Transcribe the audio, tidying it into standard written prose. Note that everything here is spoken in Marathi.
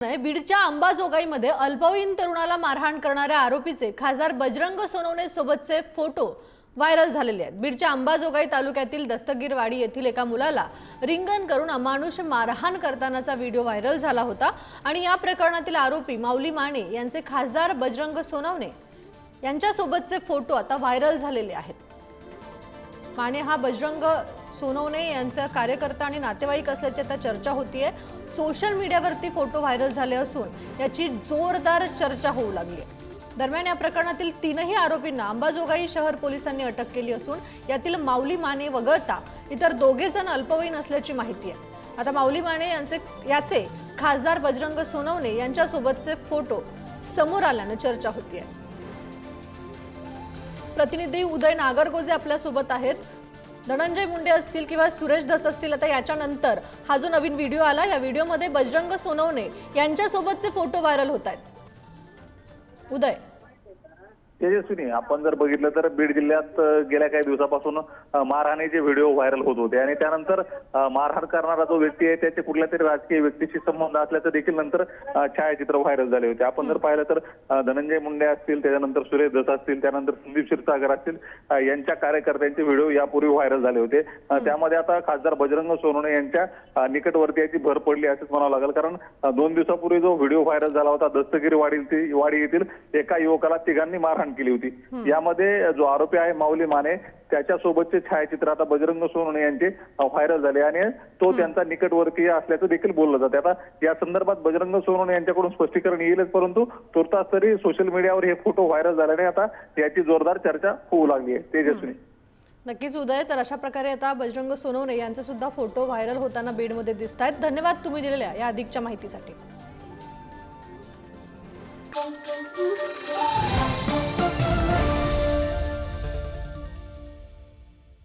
बीडच्या अंबाजोगाईमध्ये अल्पवयीन तरुणाला मारहाण करणाऱ्या आरोपीचे खासदार बजरंग सोनवणे सोबतचे फोटो व्हायरल झालेले आहेत। बीडच्या अंबाजोगाई तालुक्यातील दस्तगीरवाडी येथील एका मुलाला रिंगण करून अमानुष मारहाण करतानाचा व्हिडिओ व्हायरल झाला होता आणि या प्रकरणातील आरोपी माऊली माने यांचे खासदार बजरंग सोनवणे यांच्या सोबतचे फोटो आता व्हायरल झालेले आहेत। माने हा बजरंग सोनवणे यांचा कार्यकर्ता आणि नातेवाईक असल्याची आता चर्चा होतीये। सोशल मीडियावरती फोटो व्हायरल झाले असून याची जोरदार चर्चा होऊ लागली आहे। दरम्यान या प्रकरणातील तीनही आरोपींना अंबाजोगाई शहर पोलिसांनी अटक केली असून यातील माऊली माने वगळता इतर दोघे जण अल्पवयीन असल्याची माहिती आहे। आता माऊली माने याचे खासदार बजरंग सोनवणे यांच्या सोबतचे फोटो समोर आल्याने चर्चा होतीये। प्रतिनिधी उदय नागरगोजे आपल्या सोबत आहेत। धनंजय मुंडे असतील किंवा सुरेश धस असतील, आता याच्यानंतर हा जो नवीन व्हिडिओ आला या व्हिडिओमध्ये बजरंग सोनवणे यांच्या सोबतचे फोटो व्हायरल होत आहेत। उदय, तेजस्विनी, आपण जर बघितलं तर बीड जिल्ह्यात गेल्या काही दिवसापासून मारहाणीचे व्हिडिओ व्हायरल होत होते आणि त्यानंतर मारहाण करणारा जो व्यक्ती आहे त्याचे कुठल्या तरी राजकीय व्यक्तीशी संबंध असल्याचं देखील नंतर छायाचित्र व्हायरल झाले होते। आपण जर पाहिलं तर धनंजय मुंडे असतील, त्याच्यानंतर सुरेश धस असतील, त्यानंतर संदीप क्षीरसागर असतील, यांच्या कार्यकर्त्यांचे व्हिडिओ यापूर्वी व्हायरल झाले होते। त्यामध्ये आता खासदार बजरंग सोनवणे यांच्या निकटवर्ती याची भर पडली असंच म्हणावं लागेल, कारण 2 दिवसापूर्वी जो व्हिडिओ व्हायरल झाला होता दस्तगीरवाडी येथील एका युवकाला तिघांनी मारहाण केली होती। यामध्ये जो आरोपी आहे माऊली माने त्याच्यासोबतचे छायाचित्र आता बजरंग सोनवणे यांचे व्हायरल झाले आणि तो त्यांचा निकटवर्तीय असल्याचं देखील बोललं जाते। आता या संदर्भात बजरंग सोनवणे यांच्याकडून स्पष्टीकरण येईलच, परंतु तुर्तास तरी सोशल मीडियावर हे फोटो व्हायरल झाल्याने आता याची जोरदार चर्चा होऊ लागली आहे। तेजस्विनी, नक्कीच उदय, तर अशा प्रकारे आता बजरंग सोनवणे यांचे सुद्धा फोटो व्हायरल होताना बीडमध्ये दिसत आहेत। धन्यवाद तुम्ही दिलेल्या या अधिकच्या माहितीसाठी।